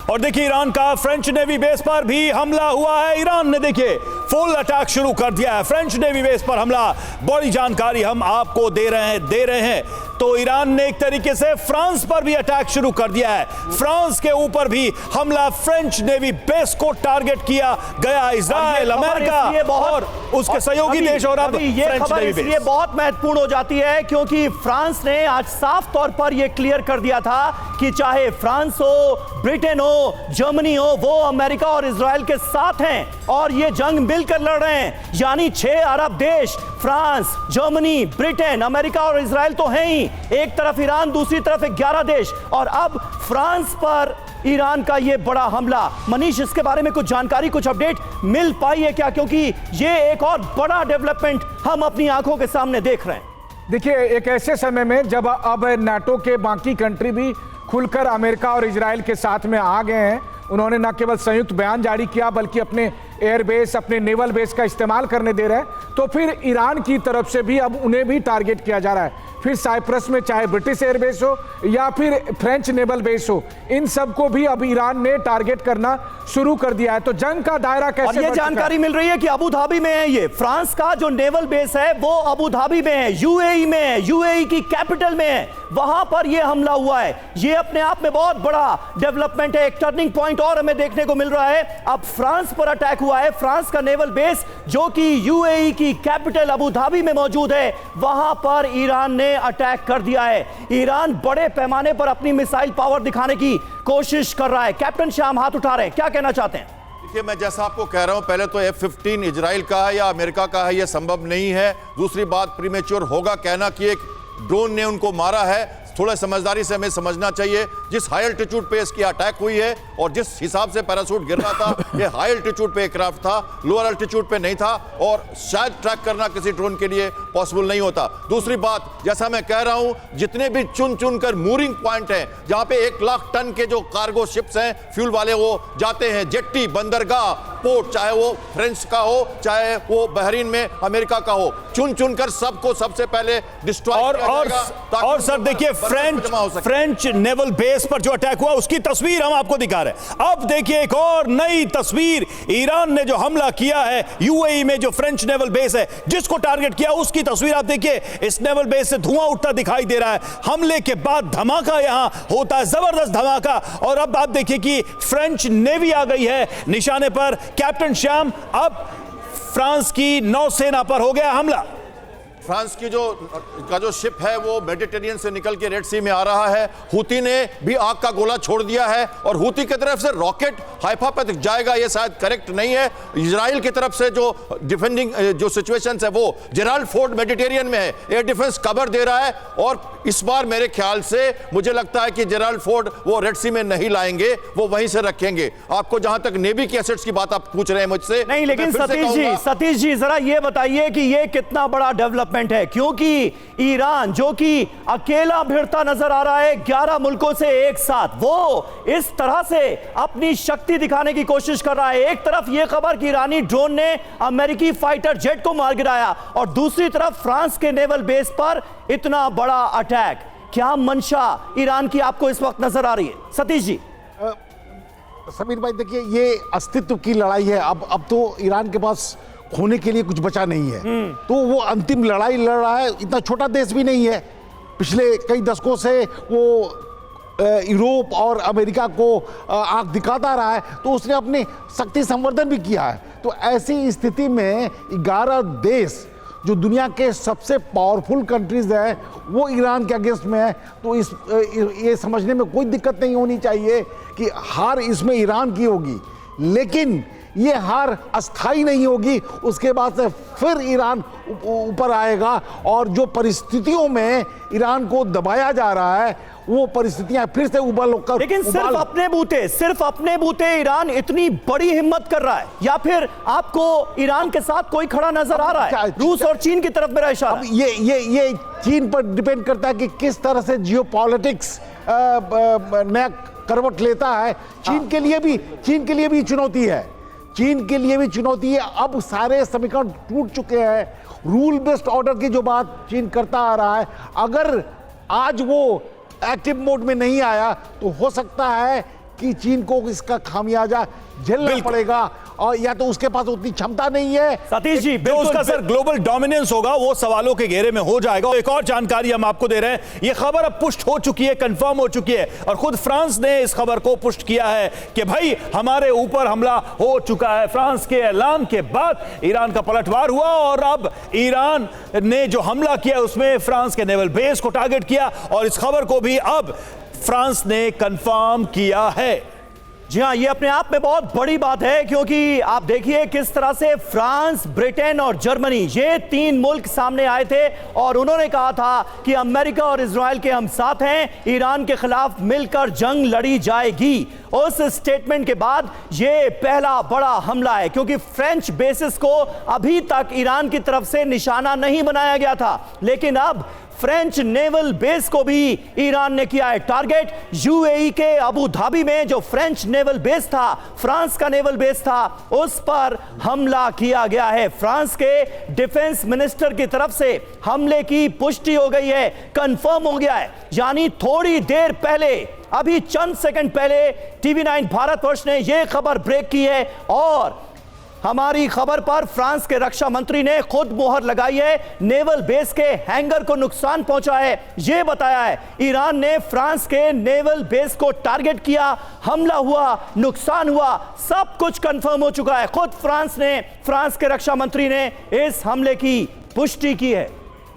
और देखिए ईरान का फ्रेंच नेवी बेस पर भी हमला हुआ है। ईरान ने देखिए फुल अटैक शुरू कर दिया है, फ्रेंच नेवी बेस पर हमला। बड़ी जानकारी हम आपको दे रहे हैं। तो ईरान ने एक तरीके से फ्रांस पर भी अटैक शुरू कर दिया है। फ्रांस के ऊपर भी हमला, फ्रेंच नेवी बेस को टारगेट किया गया। इजराइल, अमेरिका और उसके सहयोगी देश और अब फ्रेंच नेवी बेस। ये बहुत महत्वपूर्ण हो जाती है क्योंकि फ्रांस ने आज साफ तौर पर यह क्लियर कर दिया था कि चाहे फ्रांस हो, ब्रिटेन हो, जर्मनी हो, वो अमेरिका और इजराइल के साथ हैं और ये जंग मिलकर लड़ रहे हैं। यानी 6 अरब देश, फ्रांस, जर्मनी, ब्रिटेन, अमेरिका और इजराइल तो हैं ही। एक तरफ ईरान, दूसरी तरफ 11 देश और अब फ्रांस पर ईरान का यह बड़ा हमला। मनीष, इसके बारे में कुछ जानकारी, कुछ अपडेट मिल पाई है क्या? क्योंकि ये एक और बड़ा डेवलपमेंट हम अपनी आंखों के सामने देख रहे हैं। देखिए, एक ऐसे समय में जब अब नाटो के बाकी कंट्री भी खुलकर अमेरिका और इजराइल के साथ में आ गए हैं, उन्होंने न केवल संयुक्त बयान जारी किया बल्कि अपने एयरबेस, अपने नेवल बेस का इस्तेमाल करने दे रहे हैं, तो फिर ईरान की तरफ से भी अब उन्हें भी टारगेट किया जा रहा है। फिर साइप्रस में चाहे ब्रिटिश एयरबेस हो या फिर फ्रेंच नेवल बेस हो, इन सबको भी अब ईरान ने टारगेट करना शुरू कर दिया है। तो जंग का दायरा कैसे? और ये जानकारी मिल रही है कि अबू धाबी में है। ये फ्रांस का जो नेवल बेस है वो अबू धाबी में है, यूएई में है, यूएई की कैपिटल में है। वहां पर यह हमला हुआ है। ये अपने आप में बहुत बड़ा डेवलपमेंट है। एक टर्निंग पॉइंट और हमें देखने को मिल रहा है। अब फ्रांस पर अटैक हुआ है। फ्रांस का नेवल बेस जो कि यूएई की कैपिटल अबू धाबी में मौजूद है, वहां पर ईरान ने अटैक कर दिया है। ईरान बड़े पैमाने पर अपनी मिसाइल पावर दिखाने की कोशिश कर रहा है। कैप्टन श्याम हाथ उठा रहे हैं, क्या कहना चाहते हैं? देखिए, मैं जैसा आपको कह रहा हूं, पहले तो F-15 इजराइल का है या अमेरिका का है, यह संभव नहीं है। दूसरी बात, प्रीमेच्योर होगा कहना कि एक ड्रोन ने उनको मारा है। थोड़ा समझदारी से हमें समझना चाहिए। जिस हाई एल्टीट्यूड पे इसकी अटैक हुई है और जिस हिसाब से पैराशूट गिर रहा था, ये हाई एल्टीट्यूड पे एयरक्राफ्ट था, लोअर एल्टीट्यूड पे नहीं था और शायद ट्रैक करना किसी ड्रोन के लिए पॉसिबल नहीं होता। दूसरी बात, जैसा मैं कह रहा हूं, जितने भी चुन कर मूरिंग पॉइंट हैं जहां पे 1 लाख टन के जो कार्गो शिप्स हैं फ्यूल वाले, वो जाते हैं, जेट्टी, बंदरगाह, पोर्ट, चाहे वो फ्रेंच का हो चाहे वो बहरीन में अमेरिका का हो, चुन कर सबको सबसे पहले डिस्ट्रॉय और सर देखिए, फ्रेंच नेवल बेस पर जो अटैक हुआ उसकी तस्वीर हम आपको दिखा रहे हैं। अब देखिए एक और नई तस्वीर, ईरान ने जो हमला किया है यूएई में, जो फ्रेंच नेवल बेस है जिसको टारगेट किया, उसकी तस्वीर आप देखिए। इस नेवल बेस से धुआं उठता दिखाई दे रहा है। हमले के बाद धमाका यहां होता है, जबरदस्त धमाका। और अब आप देखिए कि फ्रेंच नेवी आ गई है निशाने पर। कैप्टन श्याम, अब फ्रांस की नौसेना पर हो गया हमला। फ्रांस की जो शिप है वो मेडिटेरियन से निकल के रेड सी में आ रहा है। हूती ने भी आग का गोला छोड़ दिया है और हूती की तरफ से रॉकेट हाइफा पर जाएगा, ये शायद करेक्ट नहीं है। इजराइल की तरफ से जो डिफेंडिंग जो सिचुएशन है वो जेराल्ड फोर्ड मेडिटेरियन में है, एयर डिफेंस कवर दे रहा है। और इस बार मेरे ख्याल से मुझे लगता है कि जेराल्ड फोर्ड वो रेड सी में नहीं लाएंगे, वो वहीं से रखेंगे। आपको जहां तक नेवी की एसेट्स की बात आप पूछ रहे हैं मुझसे, नहीं, लेकिन सतीश जी जरा ये बताइए कि ये कितना बड़ा डेवलपमेंट है, क्योंकि ईरान जो कि अकेला भिड़ता नजर आ रहा है 11 मुल्कों से एक साथ, वो इस तरह से अपनी शक्ति दिखाने की कोशिश कर रहा है। एक तरफ यह खबर कि ईरानी ड्रोन ने अमेरिकी फाइटर जेट को मार गिराया और दूसरी तरफ फ्रांस के नेवल बेस पर इतना बड़ा अटैक। क्या मंशा ईरान की आपको इस वक्त नजर आ रही है, सतीश जी? समीर भाई, देखिए, ये अस्तित्व की लड़ाई है। अब तो ईरान के पास खोने के लिए कुछ बचा नहीं है, तो वो अंतिम लड़ाई लड़ रहा है। इतना छोटा देश भी नहीं है। पिछले कई दशकों से वो यूरोप और अमेरिका को आंख दिखाता रहा है, तो उसने अपनी शक्ति संवर्धन भी किया है। तो ऐसी स्थिति में 11 देश जो दुनिया के सबसे पावरफुल कंट्रीज हैं, वो ईरान के अगेंस्ट में है। तो ये समझने में कोई दिक्कत नहीं होनी चाहिए कि हार इसमें ईरान की होगी, लेकिन ये हार अस्थाई नहीं होगी। उसके बाद से फिर ईरान ऊपर आएगा और जो परिस्थितियों में ईरान को दबाया जा रहा है, वो परिस्थितियां फिर से उबल कर। लेकिन सिर्फ अपने बूते ईरान इतनी बड़ी हिम्मत कर रहा है, या फिर आपको ईरान के साथ कोई खड़ा नजर आ रहा है? रूस और चीन की तरफ मेरा इशारा। ये चीन पर डिपेंड करता है कि किस तरह से जियोपॉलिटिक्स नया करवट लेता है। चीन के लिए भी चुनौती है। चीन के लिए भी चुनौती है। अब सारे समीकरण टूट चुके हैं। रूल बेस्ड ऑर्डर की जो बात चीन करता आ रहा है, अगर आज वो एक्टिव मोड में नहीं आया तो हो सकता है कि चीन को इसका खामियाजा झेलना पड़ेगा, और या तो उसके पास उतनी क्षमता नहीं है। सतीश जी, जो उसका सर ग्लोबल डोमिनेंस होगा वो सवालों के घेरे में हो जाएगा। एक और जानकारी हम आपको दे रहे हैं, ये खबर अब पुष्ट हो चुकी है, कंफर्म हो चुकी है, और खुद फ्रांस ने इस खबर को पुष्ट किया है कि भाई हमारे ऊपर हमला हो चुका है। फ्रांस के ऐलान के बाद ईरान का पलटवार हुआ और अब ईरान ने जो हमला किया उसमें फ्रांस के नेवल बेस को टारगेट किया, और इस खबर को भी अब फ्रांस ने कंफर्म किया है। जी हाँ, ये अपने आप में बहुत बड़ी बात है, क्योंकि आप देखिए किस तरह से फ्रांस, ब्रिटेन और जर्मनी, ये तीन मुल्क सामने आए थे और उन्होंने कहा था कि अमेरिका और इजराइल के हम साथ हैं, ईरान के खिलाफ मिलकर जंग लड़ी जाएगी। उस स्टेटमेंट के बाद ये पहला बड़ा हमला है, क्योंकि फ्रेंच बेसिस को अभी तक ईरान की तरफ से निशाना नहीं बनाया गया था, लेकिन अब फ्रेंच नेवल बेस को भी ईरान ने किया है टारगेट। यूएई के अबू धाबी में जो फ्रेंच नेवल बेस था, फ्रांस का नेवल बेस था, उस पर हमला किया गया है। फ्रांस के डिफेंस मिनिस्टर की तरफ से हमले की पुष्टि हो गई है, कंफर्म हो गया है। यानी थोड़ी देर पहले, अभी चंद सेकंड पहले TV9 भारतवर्ष ने यह खबर ब्रेक की है, और हमारी खबर पर फ्रांस के रक्षा मंत्री ने खुद मोहर लगाई है। नेवल बेस के हैंगर को नुकसान पहुंचा है, यह बताया है। ईरान ने फ्रांस के नेवल बेस को टारगेट किया, हमला हुआ, नुकसान हुआ, सब कुछ कंफर्म हो चुका है। खुद फ्रांस के रक्षा मंत्री ने इस हमले की पुष्टि की है।